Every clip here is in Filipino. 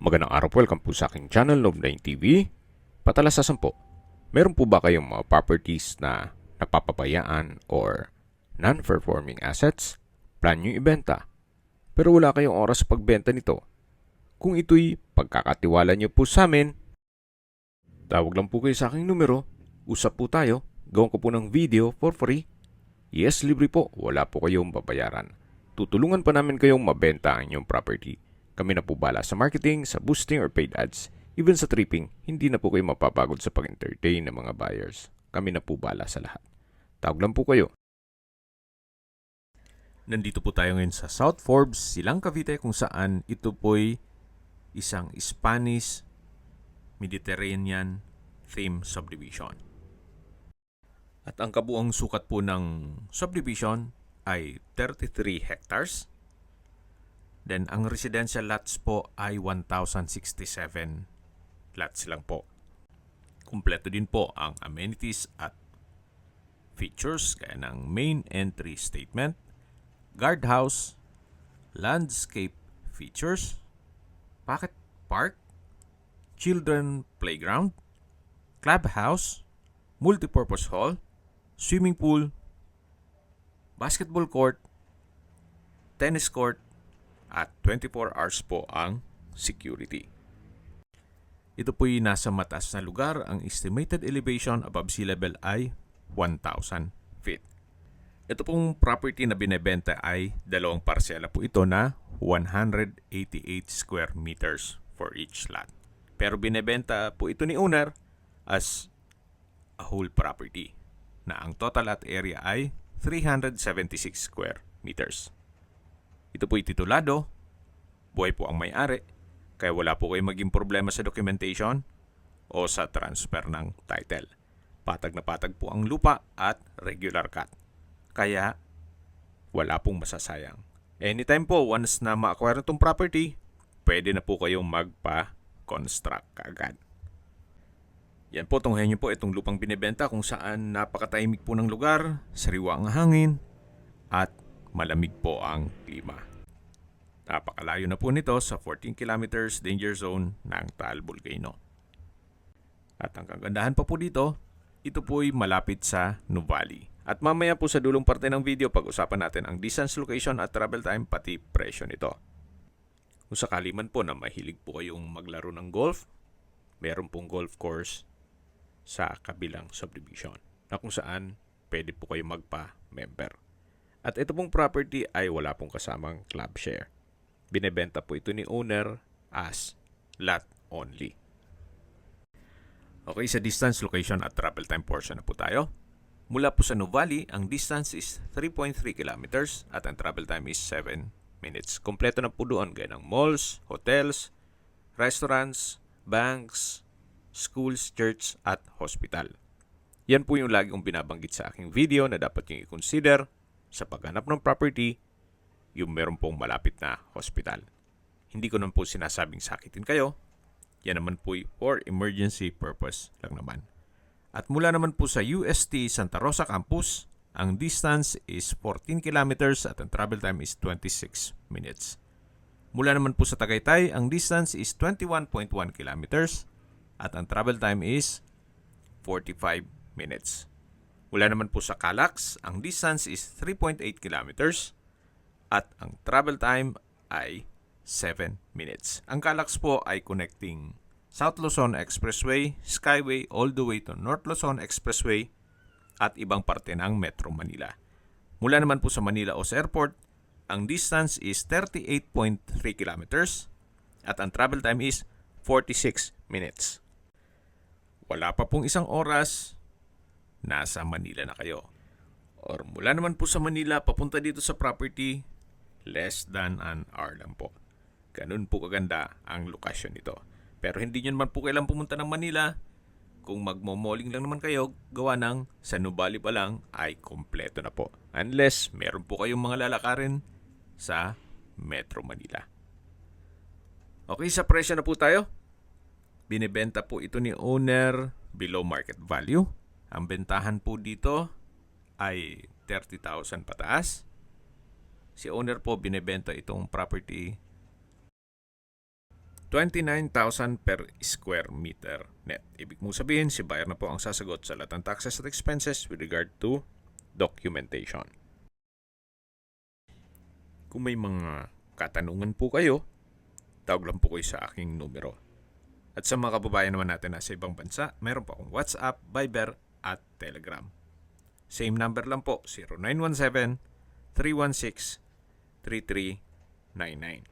Magandang araw po, welcome po sa aking channel, Love9 TV. Patalasasan po, meron po ba kayong mga properties na napapabayaan or non-performing assets? Plan nyo ibenta, pero wala kayong oras sa pagbenta nito. Kung ito'y pagkakatiwala nyo po sa amin, tawag lang po kayo sa aking numero, usap po tayo, gawin ko po ng video for free. Yes, libre po, wala po kayong babayaran. Tutulungan pa namin kayong mabenta ang inyong property. Kami na po bala sa marketing, sa boosting or paid ads. Even sa tripping, hindi na po kayo mapapagod sa pag-entertain ng mga buyers. Kami na po bala sa lahat. Tawag lang po kayo. Nandito po tayo ngayon sa South Forbes, Silang Cavite, kung saan ito po'y isang Spanish Mediterranean theme subdivision. At ang kabuang sukat po ng subdivision ay 33 hectares. Then, ang residential lots po ay 1,067 lots lang po. Kumpleto din po ang amenities at features kaya ng main entry statement, guardhouse, landscape features, pocket park, children playground, clubhouse, multipurpose hall, swimming pool, basketball court, tennis court, at 24 hours po ang security. Ito po'y nasa mataas na lugar. Ang estimated elevation above sea level ay 1,000 feet. Ito pong property na binebenta ay dalawang parsela po ito na 188 square meters for each lot. Pero binebenta po ito ni owner as a whole property na ang total lot area ay 376 square meters. Ito po'y titulado, buhay po ang may-ari, kaya wala po kayong maging problema sa documentation o sa transfer ng title. Patag na patag po ang lupa at regular cut. Kaya wala pong masasayang. Anytime po, once na ma-acquire itong property, pwede na po kayong magpa-construct kaagad. Yan po, tunghayan nyo po itong lupang binibenta kung saan napakatahimik po ng lugar, sariwa ang hangin, at malamig po ang klima. Napakalayo na po nito sa 14 kilometers danger zone ng Taal Volcano. At ang kagandahan pa po dito, ito po'y malapit sa Nuvali. At mamaya po sa dulong parte ng video, pag-usapan natin ang distance, location at travel time pati presyo nito. Kung sakali man po na mahilig po kayong maglaro ng golf, meron pong golf course sa kabilang subdivision na kung saan pwede po kayong magpa-member. At ito pong property ay wala pong kasamang club share. Binebenta po ito ni owner as lot only. Okay, sa distance, location at travel time portion na po tayo. Mula po sa Nuvali, ang distance is 3.3 kilometers at ang travel time is 7 minutes. Kompleto na po doon gaya ng malls, hotels, restaurants, banks, schools, church at hospital. Yan po yung lagi kong binabanggit sa aking video na dapat nyo i-consider sa paghanap ng property, yung meron pong malapit na hospital. Hindi ko naman po sinasabing sakitin kayo. Yan naman po for emergency purpose lang naman. At mula naman po sa UST Santa Rosa Campus, ang distance is 14 kilometers at ang travel time is 26 minutes. Mula naman po sa Tagaytay, ang distance is 21.1 kilometers at ang travel time is 45 minutes. Mula naman po sa Calax, ang distance is 3.8 kilometers at ang travel time ay 7 minutes. Ang Calax po ay connecting South Luzon Expressway, Skyway, all the way to North Luzon Expressway at ibang parte ng Metro Manila. Mula naman po sa Manila O's Airport, ang distance is 38.3 kilometers at ang travel time is 46 minutes. Wala pa pong isang oras, nasa Manila na kayo. Or mula naman po sa Manila, papunta dito sa property, less than an hour lang po. Ganun po kaganda ang lokasyon nito. Pero hindi nyo naman po kailang pumunta ng Manila. Kung magmo-malling lang naman kayo, gawa ng sa Nuvali pa lang ay kompleto na po. Unless meron po kayong mga lalakarin sa Metro Manila. Okay, sa presyo na po tayo. Binibenta po ito ni owner below market value. Ang bentahan po dito ay 30,000 pataas. Si owner po binibenta itong property 29,000 per square meter net. Ibig mong sabihin, si buyer na po ang sasagot sa lahat ng taxes at expenses with regard to documentation. Kung may mga katanungan po kayo, tawag lang po kayo sa aking numero. At sa mga kababayan naman natin na sa ibang bansa, meron po akong WhatsApp, Viber at Telegram. Same number lang po, 0917-316-3399.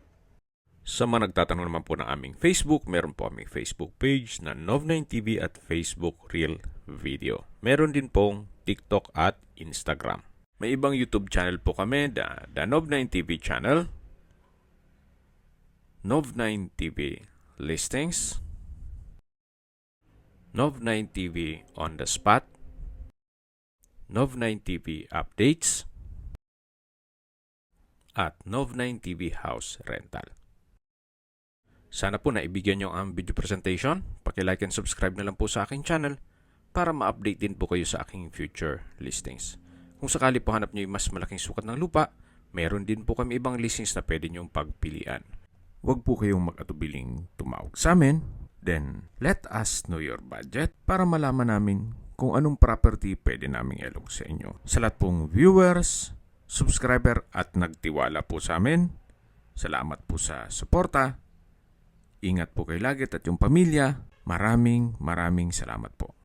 Sa mga nagtatanong naman po ng aming Facebook, meron po aming Facebook page na Nov9TV at Facebook Reel Video. Meron din pong TikTok at Instagram. May ibang YouTube channel po kami, the Nov9TV channel, Nov9TV Listings, Nov9TV On The Spot, Nov9TV Updates, at Nov9TV House Rental. Sana po naibigyan nyo ang video presentation. Paki-like and subscribe na lang po sa aking channel para ma-update din po kayo sa aking future listings. Kung sakali po hanap nyo yung mas malaking sukat ng lupa, meron din po kami ibang listings na pwede nyong pagpilian. Huwag po kayong mag-atubiling tumawag sa amin. Then, let us know your budget para malaman namin kung anong property pwede naming ilog sa inyo. Sa lahat pong viewers, subscriber at nagtiwala po sa amin, salamat po sa suporta. Ingat po kayo lagi at yung pamilya. Maraming salamat po.